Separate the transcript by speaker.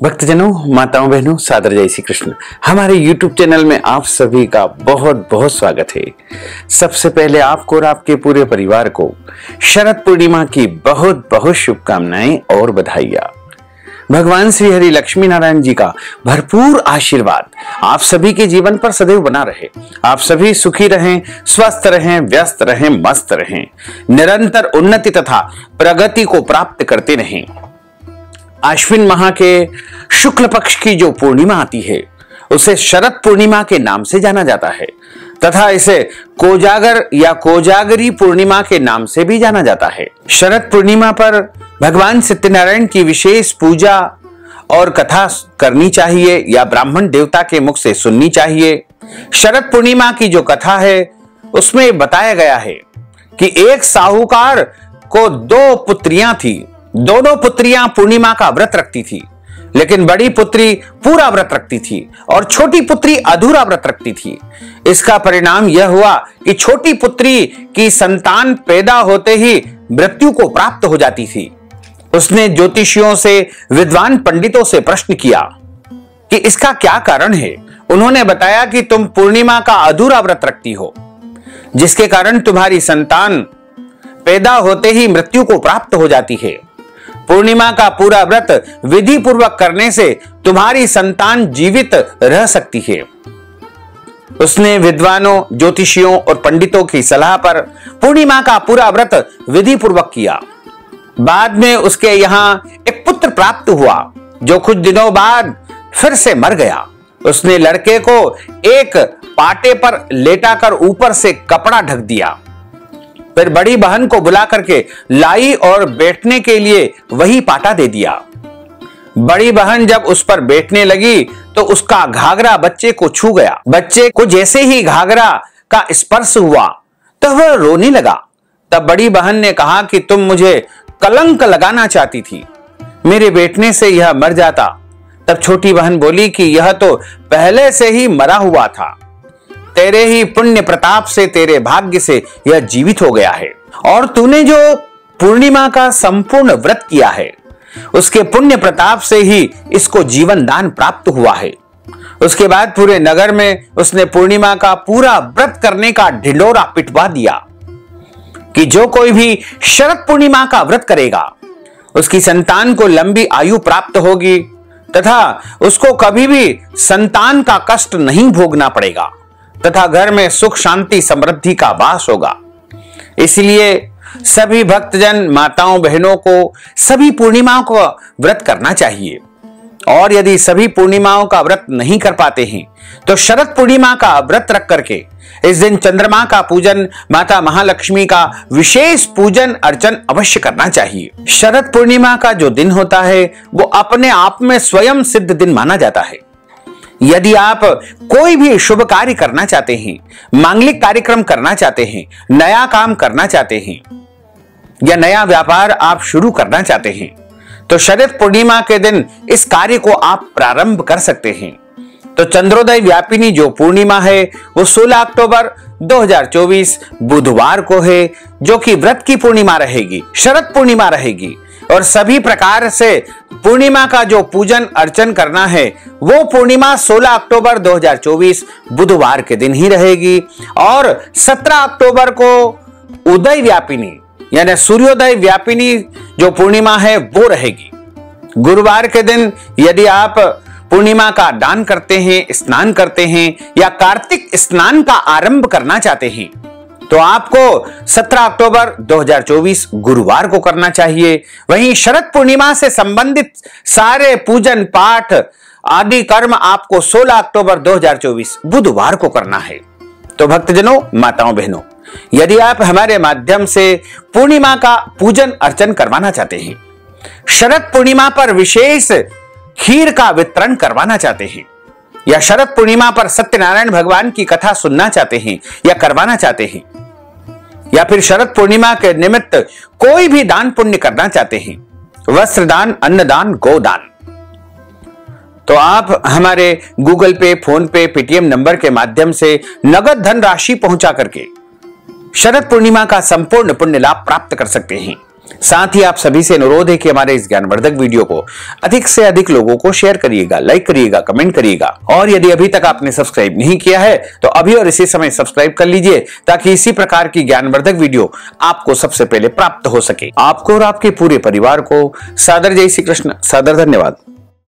Speaker 1: भक्तजनों, माताओं, बहनों, सादर जय श्री कृष्ण। हमारे YouTube चैनल में आप सभी का बहुत बहुत स्वागत है। सबसे पहले आपको और आपके पूरे परिवार को शरद पूर्णिमा की बहुत बहुत शुभकामनाएं और बधाइयां। भगवान श्री हरि लक्ष्मी नारायण जी का भरपूर आशीर्वाद आप सभी के जीवन पर सदैव बना रहे। आप सभी सुखी रहें, स्वस्थ रहें, व्यस्त रहें, मस्त रहें, निरंतर उन्नति तथा प्रगति को प्राप्त करते रहें। आश्विन माह के शुक्ल पक्ष की जो पूर्णिमा आती है उसे शरद पूर्णिमा के नाम से जाना जाता है तथा इसे कोजागर या कोजागरी पूर्णिमा के नाम से भी जाना जाता है। शरद पूर्णिमा पर भगवान सत्यनारायण की विशेष पूजा और कथा करनी चाहिए या ब्राह्मण देवता के मुख से सुननी चाहिए। शरद पूर्णिमा की जो कथा है उसमें बताया गया है कि एक साहूकार को दो पुत्रियां थी। दोनों पुत्रियां पूर्णिमा का व्रत रखती थी, लेकिन बड़ी पुत्री पूरा व्रत रखती थी और छोटी पुत्री अधूरा व्रत रखती थी। इसका परिणाम यह हुआ कि छोटी पुत्री की संतान पैदा होते ही मृत्यु को प्राप्त हो जाती थी। उसने ज्योतिषियों से, विद्वान पंडितों से प्रश्न किया कि इसका क्या कारण है। उन्होंने बताया कि तुम पूर्णिमा का अधूरा व्रत रखती हो, जिसके कारण तुम्हारी संतान पैदा होते ही मृत्यु को प्राप्त हो जाती है। पूर्णिमा का पूरा व्रत विधि पूर्वक करने से तुम्हारी संतान जीवित रह सकती है। उसने विद्वानों, ज्योतिषियों और पंडितों की सलाह पर पूर्णिमा का पूरा व्रत विधि पूर्वक किया। बाद में उसके यहां एक पुत्र प्राप्त हुआ जो कुछ दिनों बाद फिर से मर गया। उसने लड़के को एक पाटे पर लेटाकर ऊपर से कपड़ा ढक दिया, फिर बड़ी बहन को बुला करके लाई और बैठने के लिए वही पाटा दे दिया। बड़ी बहन जब उस पर बैठने लगी तो उसका घाघरा बच्चे को छू गया। बच्चे को जैसे ही घाघरा का स्पर्श हुआ तो वह रोने लगा। तब बड़ी बहन ने कहा कि तुम मुझे कलंक लगाना चाहती थी, मेरे बैठने से यह मर जाता। तब छोटी बहन बोली कि यह तो पहले से ही मरा हुआ था, तेरे ही पुण्य प्रताप से, तेरे भाग्य से यह जीवित हो गया है। और तूने जो पूर्णिमा का संपूर्ण व्रत किया है उसके पुण्य प्रताप से ही इसको जीवन दान प्राप्त हुआ है। उसके बाद पूरे नगर में उसने पूर्णिमा का पूरा व्रत करने का ढिंढोरा पिटवा दिया कि जो कोई भी शरद पूर्णिमा का व्रत करेगा उसकी संतान को लंबी आयु प्राप्त होगी तथा उसको कभी भी संतान का कष्ट नहीं भोगना पड़ेगा तथा घर में सुख, शांति, समृद्धि का वास होगा। इसलिए सभी भक्तजन, माताओं, बहनों को सभी पूर्णिमाओं का व्रत करना चाहिए। और यदि सभी पूर्णिमाओं का व्रत नहीं कर पाते हैं तो शरद पूर्णिमा का व्रत रख करके इस दिन चंद्रमा का पूजन, माता महालक्ष्मी का विशेष पूजन अर्चन अवश्य करना चाहिए। शरद पूर्णिमा का जो दिन होता है वो अपने आप में स्वयं सिद्ध दिन माना जाता है। यदि आप कोई भी शुभ कार्य करना चाहते हैं, मांगलिक कार्यक्रम करना चाहते हैं, नया काम करना चाहते हैं या नया व्यापार आप शुरू करना चाहते हैं तो शरद पूर्णिमा के दिन इस कार्य को आप प्रारंभ कर सकते हैं। तो चंद्रोदय व्यापिनी जो पूर्णिमा है वो 16 अक्टूबर 2024 बुधवार को है, जो कि व्रत की पूर्णिमा रहेगी, शरद पूर्णिमा रहेगी। और सभी प्रकार से पूर्णिमा का जो पूजन अर्चन करना है वो पूर्णिमा 16 अक्टूबर 2024 बुधवार के दिन ही रहेगी। और 17 अक्टूबर को उदय व्यापिनी यानी सूर्योदय व्यापिनी जो पूर्णिमा है वो रहेगी। गुरुवार के दिन यदि आप पूर्णिमा का दान करते हैं, स्नान करते हैं या कार्तिक स्नान का आरंभ करना चाहते हैं तो आपको 17 अक्टूबर 2024 गुरुवार को करना चाहिए। वहीं शरद पूर्णिमा से संबंधित सारे पूजन पाठ आदि कर्म आपको 16 अक्टूबर 2024 बुधवार को करना है। तो भक्तजनों, माताओं, बहनों, यदि आप हमारे माध्यम से पूर्णिमा का पूजन अर्चन करवाना चाहते हैं, शरद पूर्णिमा पर विशेष खीर का वितरण करवाना चाहते हैं या शरद पूर्णिमा पर सत्यनारायण भगवान की कथा सुनना चाहते हैं या करवाना चाहते हैं या फिर शरद पूर्णिमा के निमित्त कोई भी दान पुण्य करना चाहते हैं, वस्त्र दान, अन्नदान, गोदान, तो आप हमारे गूगल पे, फोन पे, पेटीएम नंबर के माध्यम से नगद धन राशि पहुंचा करके शरद पूर्णिमा का संपूर्ण पुण्य लाभ प्राप्त कर सकते हैं। साथ ही आप सभी से अनुरोध है कि हमारे इस ज्ञानवर्धक वीडियो को अधिक से अधिक लोगों को शेयर करिएगा, लाइक करिएगा, कमेंट करिएगा। और यदि अभी तक आपने सब्सक्राइब नहीं किया है तो अभी और इसी समय सब्सक्राइब कर लीजिए, ताकि इसी प्रकार की ज्ञानवर्धक वीडियो आपको सबसे पहले प्राप्त हो सके। आपको और आपके पूरे परिवार को सादर जय श्री कृष्ण, सादर धन्यवाद।